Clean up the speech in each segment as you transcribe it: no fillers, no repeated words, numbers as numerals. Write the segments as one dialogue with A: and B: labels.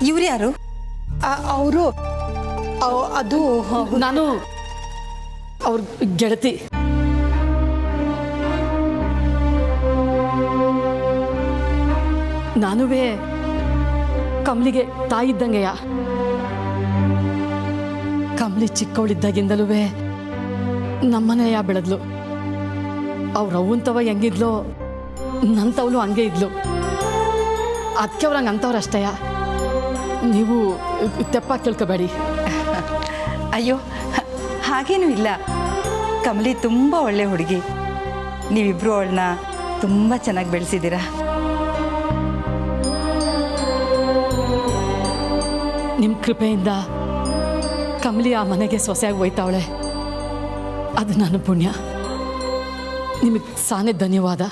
A: ಇವ್ರು ಯಾರು?
B: ಅವರು ಅದು
C: ನಾನು ಅವ್ರ ಗೆಳತಿ. ನಾನುವೇ ಕಮಲಿಗೆ ತಾಯಿ ಇದ್ದಂಗೆಯ. ಕಮಲಿ ಚಿಕ್ಕವಳಿದ್ದಾಗಿಂದಲೂ ನಮ್ಮನೆಯ ಬೆಳೆದ್ಲು. ಅವ್ರ ಅವ್ವಂತವ ಹೆಂಗಿದ್ಲು ನಂತವಳು ಹಂಗೆ ಇದ್ಲು. ಅದಕ್ಕೆ ಅವ್ರಂಗೆ ಅಂತವ್ರಷ್ಟೇಯ. ನೀವು ತೆಪ್ಪ ಕೇಳ್ಕೋಬೇಡಿ.
A: ಅಯ್ಯೋ, ಹಾಗೇನೂ ಇಲ್ಲ. ಕಮಲಿ ತುಂಬ ಒಳ್ಳೆ ಹುಡುಗಿ. ನೀವಿಬ್ರು ಅವಳನ್ನ ತುಂಬ ಚೆನ್ನಾಗಿ ಬೆಳೆಸಿದ್ದೀರಾ.
C: ನಿಮ್ಮ ಕೃಪೆಯಿಂದ ಕಮಲಿ ಆ ಮನೆಗೆ ಸೊಸೆಯಾಗಿ ಹೋಯ್ತಾವಳೆ. ಅದು ನನ್ನ ಪುಣ್ಯ. ನಿಮಗೆ ಸಾನೆ ಧನ್ಯವಾದ.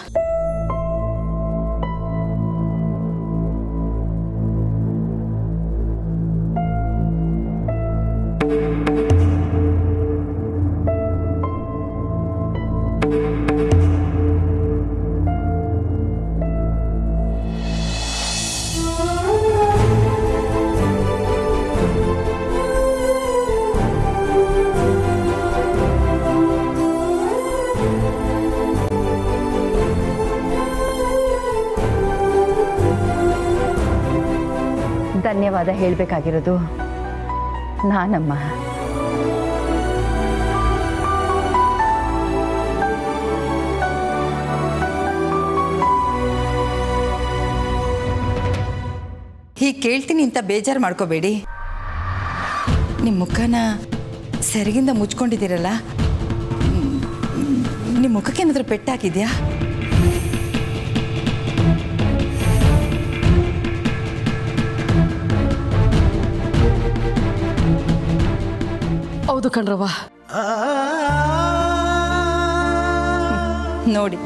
A: ಧನ್ಯವಾದ ಹೇಳಬೇಕಾಗಿರೋದು ನಾನಮ್ಮ. ಹೀಗೆ ಕೇಳ್ತೀನಿ ಅಂತ ಬೇಜಾರು ಮಾಡ್ಕೋಬೇಡಿ. ನಿಮ್ಮ ಮುಖನ ಸೆರಗಿಂದ ಮುಚ್ಕೊಂಡಿದ್ದೀರಲ್ಲ, ನಿಮ್ಮ ಮುಖಕ್ಕೆ ಏನಾದರೂ ಪೆಟ್ಟಾಕಿದ್ಯಾ?
C: ಹೌದು ಕಣ್ರವ್ವ.
A: ನೋಡಿ,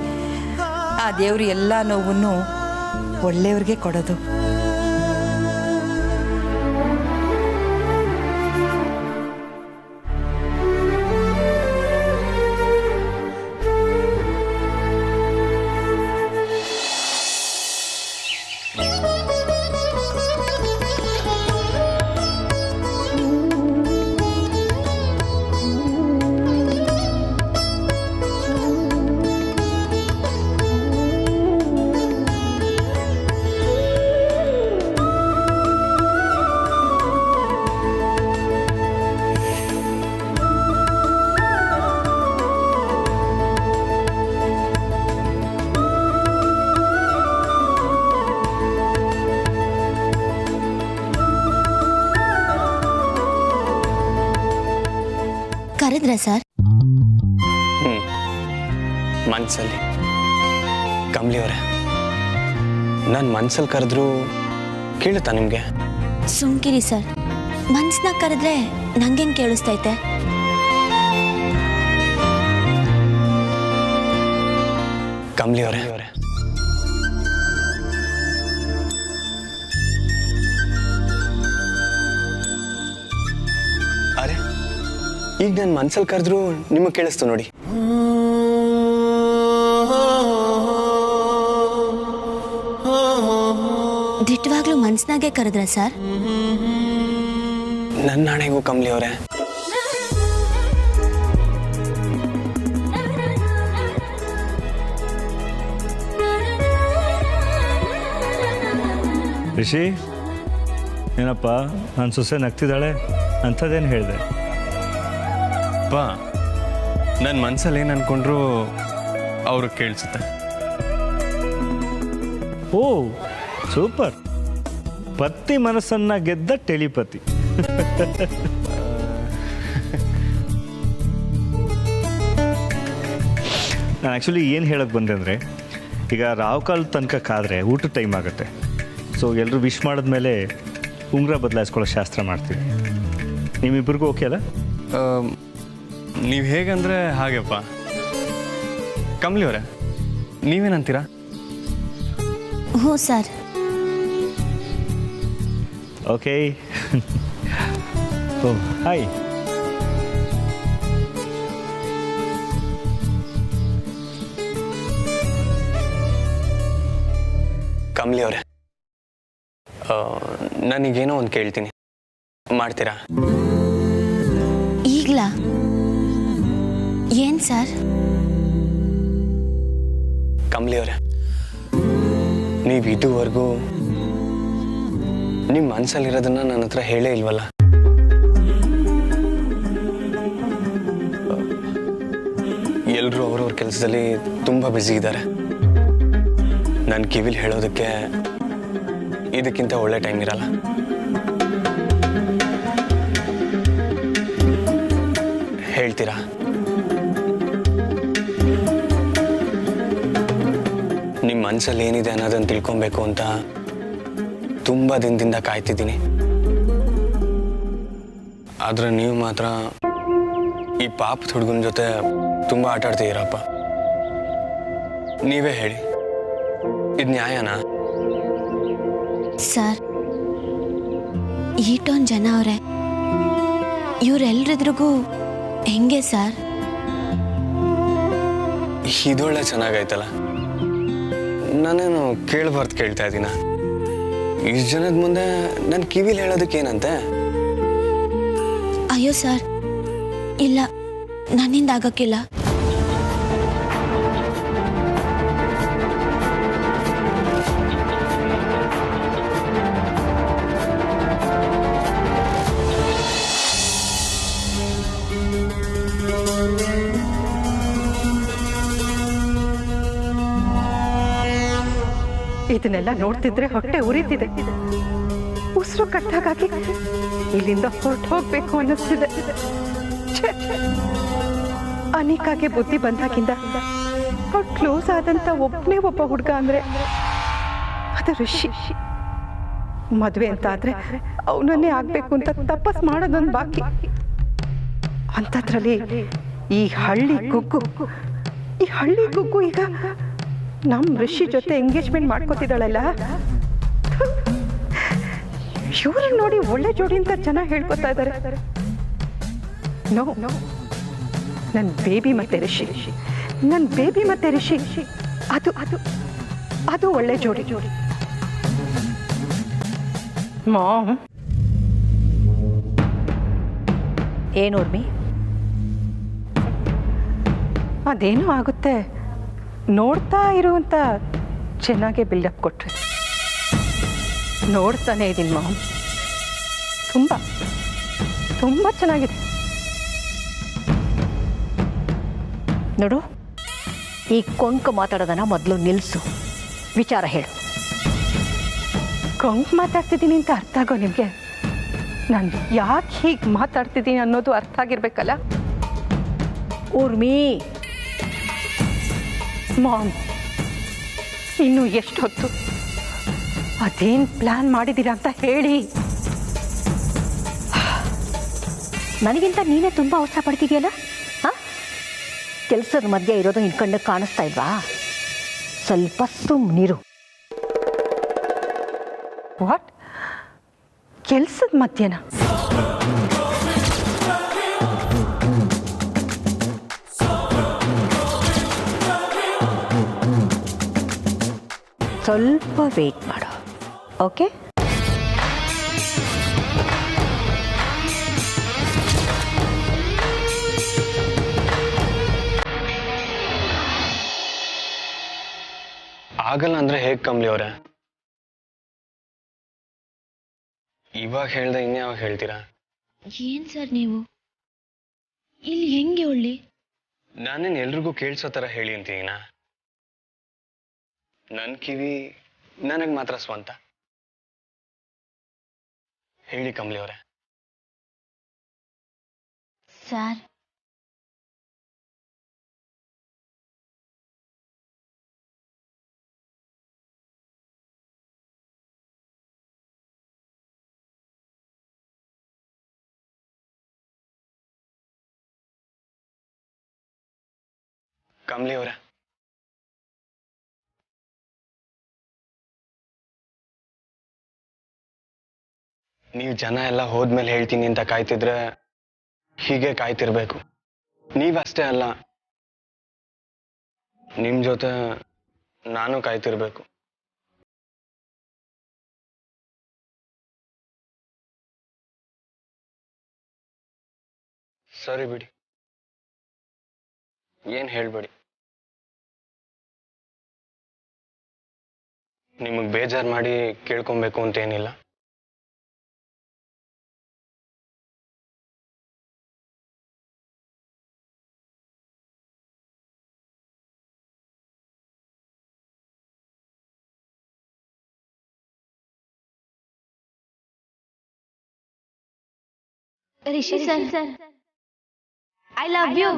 A: ಆ ದೇವರು ಎಲ್ಲ ನೋವನ್ನು ಒಳ್ಳೆಯವ್ರಿಗೆ ಕೊಡೋದು.
D: ಕರೆದ್ರಾ ಸರ್?
E: ಮನ್ಸಲ್ಲಿ. ಕಮಲಿ ಅವರೇ, ನಾನು ಮನ್ಸಲ್ಲಿ ಕರೆದ್ರು ಕೇಳುತ್ತಾ ನಿಮ್ಗೆ?
D: ಸುಮ್ಕಿರಿ ಸರ್, ಮನ್ಸ್ನಾಗ ಕರೆದ್ರೆ ನಂಗೇನ್ ಕೇಳಿಸ್ತೈತೆ?
E: ಕಮಲಿ ಅವರೇ, ಅರೆ ಈಗ ನಾನು ಮನ್ಸಲ್ಲಿ ಕರೆದ್ರು ನಿಮಗೆ ಕೇಳಿಸ್ತು ನೋಡಿ.
D: ದಿಟ್ಟವಾಗ್ಲೂ ಮನ್ಸ್ನಾಗೆ ಕರೆದ್ರ ಸರ್?
E: ನನ್ನ ನಾಣೆಗೂ ಕಮಲಿ ಅವರೇ.
F: ರಿಷಿ, ಏನಪ್ಪ ನನ್ನ ಸೊಸೆ ನಗ್ತಿದ್ದಾಳೆ ಅಂಥದ್ದೇನು ಹೇಳಿದೆ?
E: ಅಪ್ಪ, ನನ್ನ ಮನ್ಸಲ್ಲಿ ಏನು ಅನ್ಕೊಂಡ್ರು ಅವ್ರಿಗೆ ಕೇಳಿಸುತ್ತೆ.
F: ಓ ಸೂಪರ್, ಪತಿ ಮನಸ್ಸನ್ನು ಗೆದ್ದ ಟೆಲಿಪತಿ. ನಾನು ಆ್ಯಕ್ಚುಲಿ ಏನು ಹೇಳೋಕ್ಕೆ ಬಂದೆ ಅಂದರೆ, ಈಗ ರಾವ್ ಕಾಲ ತನಕ ಕಾದರೆ ಊಟದ ಟೈಮ್ ಆಗುತ್ತೆ. ಸೊ ಎಲ್ಲರೂ ವಿಶ್ ಮಾಡಿದ್ಮೇಲೆ ಉಂಗುರ ಬದಲಾಯಿಸ್ಕೊಳ್ಳೋ ಶಾಸ್ತ್ರ ಮಾಡ್ತೀವಿ. ನಿಮ್ಮಿಬ್ಬರಿಗೂ ಓಕೆ ಅಲ್ಲ?
E: ನೀವು ಹೇಗಂದರೆ ಹಾಗೆಪ್ಪ. ಕಮಲಿ ಅವರೇ, ನೀವೇನಂತೀರಾ?
D: ಹ್ಞೂ ಸರ್.
F: ಓಕೆ. ಓ ಹಾಯ್.
E: ಕಮಲಿ ಅವರೇ, ನನಗೇನೋ ಒಂದು ಕೇಳ್ತೀನಿ, ಮಾಡ್ತೀರಾ?
D: ಈಗ್ಲಾ? ಏನ್ ಸರ್?
E: ಕಮಲಿ ಅವರೇ, ನೀವು ಇದುವರೆಗೂ ನಿಮ್ಮ ಮನಸ್ಸಲ್ಲಿರೋದನ್ನ ನನ್ನ ಹತ್ರ ಹೇಳೇ ಇಲ್ವಲ್ಲ. ಎಲ್ಲರೂ ಅವ್ರವ್ರ ಕೆಲಸದಲ್ಲಿ ತುಂಬ ಬ್ಯುಸಿ ಇದ್ದಾರೆ. ನನ್ನ ಕಿವಿಲಿ ಹೇಳೋದಕ್ಕೆ ಇದಕ್ಕಿಂತ ಒಳ್ಳೆ ಟೈಮ್ ಇರಲ್ಲ. ಹೇಳ್ತೀರಾ? ನಿಮ್ಮ ಮನಸ್ಸಲ್ಲಿ ಏನಿದೆ ಅನ್ನೋದನ್ನು ತಿಳ್ಕೊಬೇಕು ಅಂತ ತುಂಬ ದಿನದಿಂದ ಕಾಯ್ತಿದ್ದೀನಿ. ಆದ್ರೆ ನೀವು ಮಾತ್ರ ಈ ಪಾಪದ ಹುಡುಗನ ಜೊತೆ ತುಂಬ ಆಟ ಆಡ್ತಿದ್ದೀರಪ್ಪ. ನೀವೇ ಹೇಳಿ, ಇದು ನ್ಯಾಯನಾ?
D: ಸರ್, ಈಟೊಂದು ಜನ ಅವರೇ, ಇವರೆಲ್ರಿದ್ರಿಗೂ ಹೆಂಗೆ ಸರ್?
E: ಇದೊಳ್ಳೆ ಚೆನ್ನಾಗೈತಲ್ಲ. ನಾನೇನು ಕೇಳಬಾರ್ದು ಕೇಳ್ತಾ ಇದ್ದೀನ? ಇಷ್ಟು ಜನದ ಮುಂದೆ ನನ್ನ ಕಿವಿಲಿ ಹೇಳೋದಕ್ಕೇನಂತೆ?
D: ಅಯ್ಯೋ ಸರ್, ಇಲ್ಲ, ನನ್ನಿಂದ ಆಗಕ್ಕಿಲ್ಲ.
B: ಇದನ್ನೆಲ್ಲ ನೋಡ್ತಿದ್ರೆ ಹೊಟ್ಟೆ ಉರಿತಿದೆ. ಉಸಿರು ಕಟ್ಟಾಗಿ ಇಲ್ಲಿಂದ ಹೊರಟು ಹೋಗ್ಬೇಕು ಅನ್ನಿಸ್ತಿದೆ. ಅನಿಕಾಗೆ ಬುದ್ಧಿ ಬಂದಾಗಿಂದ ಅವ್ರು ಕ್ಲೋಸ್ ಆದಂತ ಒಬ್ಬನೇ ಒಬ್ಬ ಹುಡುಗ ಅಂದ್ರೆ ಅದು ಋಷಿ. ಮದುವೆ ಅಂತ ಆದ್ರೆ ಅವನನ್ನೇ ಆಗ್ಬೇಕು ಅಂತ ತಪಸ್ ಮಾಡೋದೊಂದು ಬಾಕಿ. ಅಂಥದ್ರಲ್ಲಿ ಈ ಹಳ್ಳಿ ಗುಗ್ಗು ಈಗ ನಮ್ಮ ಋಷಿ ಜೊತೆ ಎಂಗೇಜ್ಮೆಂಟ್ ಮಾಡ್ಕೋತಿದ್ದಾಳಲ್ಲ. ಇವ್ರನ್ನ ನೋಡಿ ಒಳ್ಳೆ ಜೋಡಿ ಅಂತ ಜನ ಹೇಳ್ಕೊತಾ ಇದ್ದಾರೆ. ನೋ, ನನ್ನ ಬೇಬಿ ಮತ್ತೆ ಋಷಿ ಅದು ಒಳ್ಳೆ ಜೋಡಿ. ಮಾಮ್,
A: ಏನು ಉರ್ಮಿ?
B: ಅದೇನೋ ಆಗುತ್ತೆ, ನೋಡ್ತಾ ಇರುವಂತ ಚೆನ್ನಾಗೆ ಬಿಲ್ಡಪ್ ಕೊಟ್ರೆ. ನೋಡ್ತಾನೆ ಇದೀನಿ ಮಾಮ್, ತುಂಬ ಚೆನ್ನಾಗಿದೆ.
G: ನೋಡು, ಈ ಕೊಂಕು ಮಾತಾಡೋದನ್ನ ಮೊದಲು ನಿಲ್ಲಿಸು, ವಿಚಾರ ಹೇಳು.
B: ಕೊಂಕ್ ಮಾತಾಡ್ತಿದ್ದೀನಿ ಅಂತ ಅರ್ಥ ಆಗೋ ನಿಮಗೆ? ನಾನು ಯಾಕೆ ಹೀಗೆ ಮಾತಾಡ್ತಿದ್ದೀನಿ ಅನ್ನೋದು ಅರ್ಥ ಆಗಿರ್ಬೇಕಲ್ಲ.
G: ಊರ್ಮಿ,
B: ಮಾಮ್, ಇನ್ನು ಎಷ್ಟು ಹೊತ್ತು? ಅದೇನು ಪ್ಲಾನ್ ಮಾಡಿದ್ದೀರಾ ಅಂತ ಹೇಳಿ.
G: ನನಗಿಂತ ನೀನೇ ತುಂಬ ಅವಸರ ಪಡ್ತಿದೆಯಲ್ಲ. ಹಾಂ, ಕೆಲಸದ ಮಧ್ಯೆ ಇರೋದು ನಿನ್ನ ಕಣ್ಣಿಗೆ ಕಾಣಿಸ್ತಾ ಇಲ್ವಾ? ಸ್ವಲ್ಪ ಸುಮ್ಮನಿರು.
B: ವಾಟ್? ಕೆಲಸದ ಮಧ್ಯೆನಾ?
G: ಸ್ವಲ್ಪ ವೇಟ್ ಮಾಡು, ಓಕೆ?
E: ಆಗಲ್ಲ ಅಂದ್ರೆ ಹೇಗೆ ಕಮಲಿ ಅವರೇ? ಇವಾಗ ಹೇಳ್ದೆ ಇನ್ಯಾವಾಗ ಹೇಳ್ತೀರಾ?
D: ಏನ್ ಸರ್ ನೀವು ಇಲ್ಲಿ ಹೆಂಗೆ ಒಳ್ಳಿ?
E: ನಾನೇನು ಎಲ್ರಿಗೂ ಕೇಳಿಸೋ ಥರ ಹೇಳಿ ಅಂತೀನ? ನನ್ನ ಕಿವಿ ನನಗೆ ಮಾತ್ರ ಸ್ವಂತ. ಹೇಳಿ ಕಮಲಿ ಅವರೇ.
D: ಸರ್,
E: ಕಮಲಿ ಅವರೇ, ನೀವು ಜನ ಎಲ್ಲ ಹೋದ್ಮೇಲೆ ಹೇಳ್ತೀನಿ ಅಂತ ಕಾಯ್ತಿದ್ರೆ ಹೀಗೆ ಕಾಯ್ತಿರ್ಬೇಕು. ನೀವಷ್ಟೇ ಅಲ್ಲ, ನಿಮ್ಮ ಜೊತೆ ನಾನು ಕಾಯ್ತಿರ್ಬೇಕು. ಸರಿ ಬಿಡಿ, ಏನು ಹೇಳ್ಬೇಡಿ. ನಿಮಗೆ ಬೇಜಾರು ಮಾಡಿ ಕೇಳ್ಕೊಬೇಕು ಅಂತ ಏನಿಲ್ಲ.
D: Rishi sir, I love you.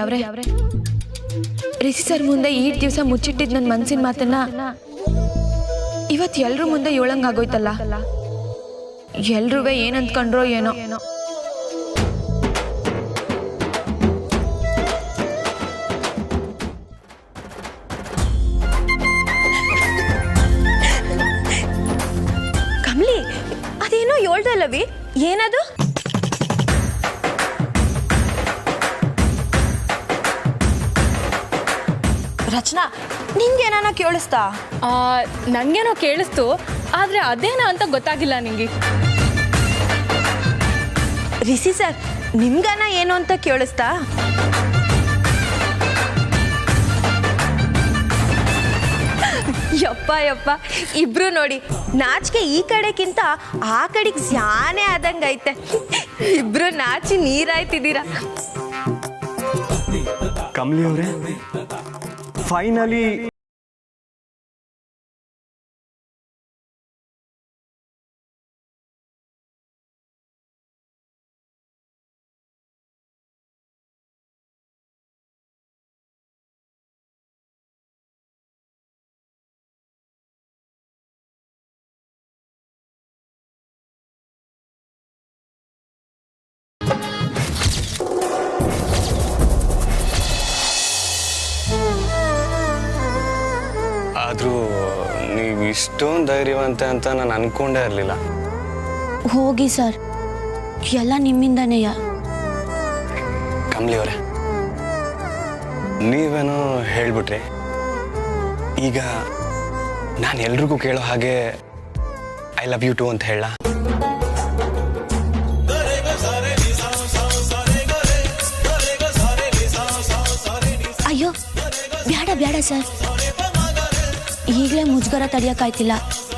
H: ಯಾವ್ರೆ ರಿಷಿ ಸರ್ ಮುಂದೆ ಈ ದಿವಸ ಮುಚ್ಚಿಟ್ಟಿದ್ ನನ್ನ ಮನ್ಸಿನ ಮಾತನ್ನ ಇವತ್ತು ಎಲ್ರ ಮುಂದೆ ಏಳಂಗಾಗೋಯ್ತಲ್ಲ. ಎಲ್ರೂ ಏನಂತ್ಕೊಂಡ್ರೋ ಏನೋ.
G: ಕಮಲಿ, ಅದೇನೋ ಹೇಳ್ದಲ್ಲವಿ, ಏನದು? ರಚನಾ, ನಿಂಗೇನಾನ ಕೇಳಿಸ್ತಾ?
C: ನನಗೇನೋ ಕೇಳಿಸ್ತು, ಆದರೆ ಅದೇನಾ ಅಂತ ಗೊತ್ತಾಗಿಲ್ಲ ನಿಂಗೆ.
G: ರಿಷಿ ಸರ್, ನಿಮ್ಗಾನ ಏನು ಅಂತ ಕೇಳಿಸ್ತಾ? ಯಪ್ಪ ಯಪ್ಪ, ಇಬ್ರು ನೋಡಿ ನಾಚಿಕೆ ಈ ಕಡೆಗಿಂತ ಆ ಕಡೆಗೆ ಜಾನೆ ಆದಂಗೈತೆ. ಇಬ್ರು ನಾಚಿ ನೀರಾಯ್ತಿದ್ದೀರಾ.
E: ಕಮಲಿ ಅವರೇ, ಫೈನಲಿ ಆದರೂ ನೀವು ಇಷ್ಟೊಂದು ಧೈರ್ಯವಂತ ಅಂತ ನಾನು ಅನ್ಕೊಂಡೇ ಇರಲಿಲ್ಲ.
D: ಹೋಗಿ ಸರ್, ಎಲ್ಲ ನಿಮ್ಮಿಂದನೇಯ.
E: ಕಮಲಿ ಅವರೇ, ನೀವೇನೋ ಹೇಳ್ಬಿಟ್ರಿ. ಈಗ ನಾನು ಎಲ್ರಿಗೂ ಕೇಳೋ ಹಾಗೆ ಐ ಲವ್ ಯು ಟು ಅಂತ ಹೇಳ?
D: ಅಯ್ಯೋ ಬೇಡ ಬೇಡ ಸರ್, ಈಗಲೇ ಮುಜುಗರ ತಡೆಯೋಕ್ಕಾಯ್ತಿಲ್ಲ.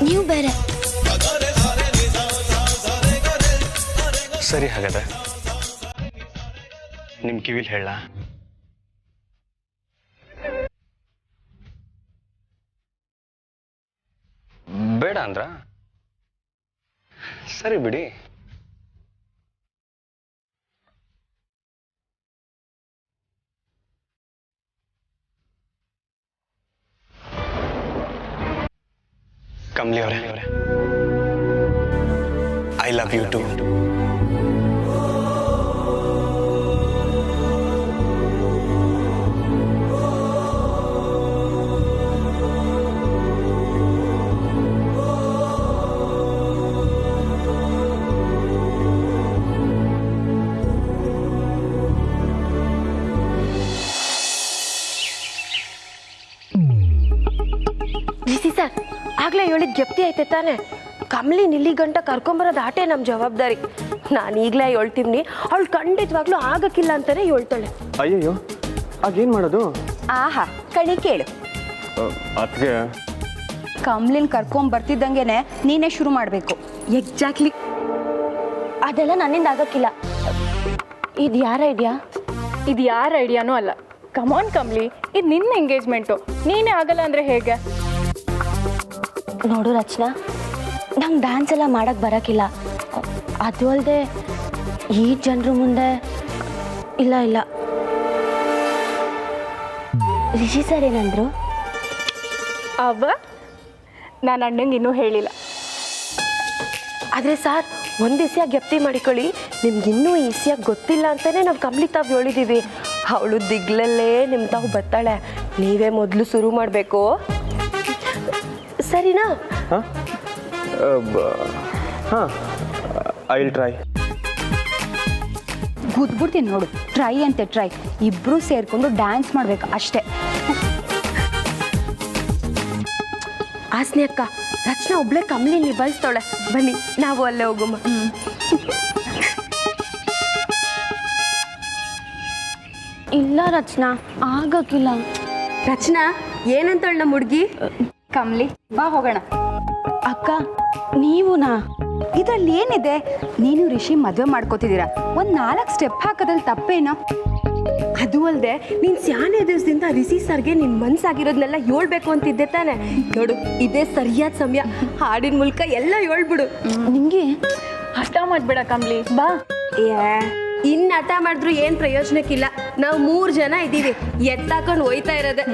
D: ನೀವು ಬೇರೆ.
E: ಸರಿ, ಹಾಗಾದ್ರೆ ನಿಮ್ಮ ಕಿವಿಲ್ ಹೇಳ? ಬೇಡ ಅಂದ್ರ? ಸರಿ ಬಿಡಿ. ಕಮಲಿ ಅವರೇ, ಐ ಲವ್ ಯು ಟು.
I: ಈಗಲೇ ಹೇಳಿದ್ ಜಪ್ತಿ ಐತೆ ತಾನೆ. ಕಮಲಿ ನಿಲ್ಲಿ ಗಂಟ ಕರ್ಕೊಂಬರೋದು ಆಟೆ ನಮ್ಮ ಜವಾಬ್ದಾರಿ. ನಾನು ಈಗಲೇ ಹೇಳ್ತೀನಿ, ಅವಳು ಖಂಡಿತವಾಗ್ಲೂ ಆಗಕ್ಕಿಲ್ಲ ಅಂತಾನೆ ಹೇಳ್ತಾಳೆ.
E: ಅಯ್ಯಯ್ಯೋ ಆಗೇನ್ ಮಾಡೋದು?
A: ಆಹಾ ಕಣಿ ಕೇಳು,
E: ಅದಕ್ಕೆ
A: ಕಮ್ಲಿನ್ ಕರ್ಕೊಂಡ್ ಬರ್ತಿದ್ದಂಗೆನೆ ನೀನೇ ಶುರು ಮಾಡಬೇಕು.
I: ಎಕ್ಸಾಕ್ಟ್ಲಿ. ಅದೆಲ್ಲ ನನ್ನಿಂದ ಆಗಕ್ಕಿಲ್ಲ. ಇದು ಯಾರ ಐಡಿಯಾ?
C: ಇದು ಯಾರ ಐಡಿಯಾನೂ ಅಲ್ಲ. ಕಮಾನ್ ಕಮ್ಲಿ, ಇದು ನಿನ್ನ ಎಂಗೇಜ್ಮೆಂಟು, ನೀನೇ ಆಗಲ್ಲ ಅಂದರೆ ಹೇಗೆ?
I: ನೋಡು ರಚನಾ, ನಂಗೆ ಡ್ಯಾನ್ಸ್ ಎಲ್ಲ ಮಾಡಕ್ಕೆ ಬರೋಕ್ಕಿಲ್ಲ. ಅದು ಅಲ್ಲದೆ ಈ ಜನರ ಮುಂದೆ ಇಲ್ಲ ಇಲ್ಲ. ರಿಷಿ ಸರ್ ಏನಂದ್ರು?
C: ಅವ ನಾನು ಅಣ್ಣಂಗೆ ಇನ್ನೂ ಹೇಳಿಲ್ಲ.
I: ಆದರೆ ಸರ್, ಒಂದು ಈಸಿಯಾಗಿ ಗೆಪ್ತಿ ಮಾಡಿಕೊಳ್ಳಿ, ನಿಮ್ಗಿನ್ನೂ ಈಸಿಯಾಗಿ ಗೊತ್ತಿಲ್ಲ ಅಂತಲೇ ನಾವು ಕಮ್ಲಿ ತಾವು ಹೇಳಿದ್ದೀವಿ. ಅವಳು ದಿಗ್ಲಲ್ಲೇ ನಿಮ್ಮ ತಾವು ಬರ್ತಾಳೆ. ನೀವೇ ಮೊದಲು ಶುರು ಮಾಡಬೇಕು, ಸರಿನಾ?
E: ಹಾಂ, ಐ ವಿಲ್ ಟ್ರೈ.
A: ಗುದ್ಬಿಡ್ತೀನಿ ನೋಡು. ಟ್ರೈ ಅಂತೆ ಟ್ರೈ. ಇಬ್ರು ಸೇರ್ಕೊಂಡು ಡ್ಯಾನ್ಸ್ ಮಾಡ್ಬೇಕು ಅಷ್ಟೇ.
I: ಆಸ್ನೆ ಅಕ್ಕ, ರಚನಾ ಒಬ್ಳೆ ಕಮ್ಲಿ ನಿಭಾಯಿಸ್ತಾಳೆ. ಬನ್ನಿ ನಾವು ಅಲ್ಲೇ ಹೋಗುಮ್ಮ. ಇಲ್ಲ ರಚನಾ, ಆಗಕ್ಕಿಲ್ಲ. ರಚನಾ ಏನಂತಾಳ ನಮ್ಮ ಹುಡುಗಿ?
A: ಕಮ್ಲಿ ಬಾ ಹೋಗೋಣ.
I: ಅಕ್ಕ ನೀವುನಾ?
A: ಇದ್ರಲ್ಲಿ ಏನಿದೆ? ನೀನು ರಿಷಿ ಮದುವೆ ಮಾಡ್ಕೋತಿದ್ದೀರಾ, ಒಂದು 4 ಸ್ಟೆಪ್ ಹಾಕೋದ್ರಲ್ಲಿ ತಪ್ಪೇನೋ?
I: ಅದು ಅಲ್ಲದೆ ನೀನು ಸ್ಯಾನೆ ದಿವಸದಿಂದ ರಿಷಿ ಸರ್ಗೆ ನಿನ್ನ ಮನ್ಸಾಗಿರೋದನ್ನೆಲ್ಲ ಹೇಳ್ಬೇಕು ಅಂತಿದ್ದೆ ತಾನೆ. ನೋಡು, ಇದೇ ಸರಿಯಾದ ಸಮಯ. ಹಾಡಿನ ಮೂಲಕ ಎಲ್ಲ ಹೇಳ್ಬಿಡು. ನಿಂಗೆ
C: ಹಠ ಮಾಡಬೇಡ ಕಮ್ಲಿ, ಬಾ.
I: ಇನ್ನು ಹಠ ಮಾಡಿದ್ರು ಏನು ಪ್ರಯೋಜನಕ್ಕಿಲ್ಲ. ನಾವು 3 ಜನ ಇದ್ದೀವಿ, ಎತ್ತಾಕೊಂಡು ಹೋಯ್ತಾ ಇರೋದೆ.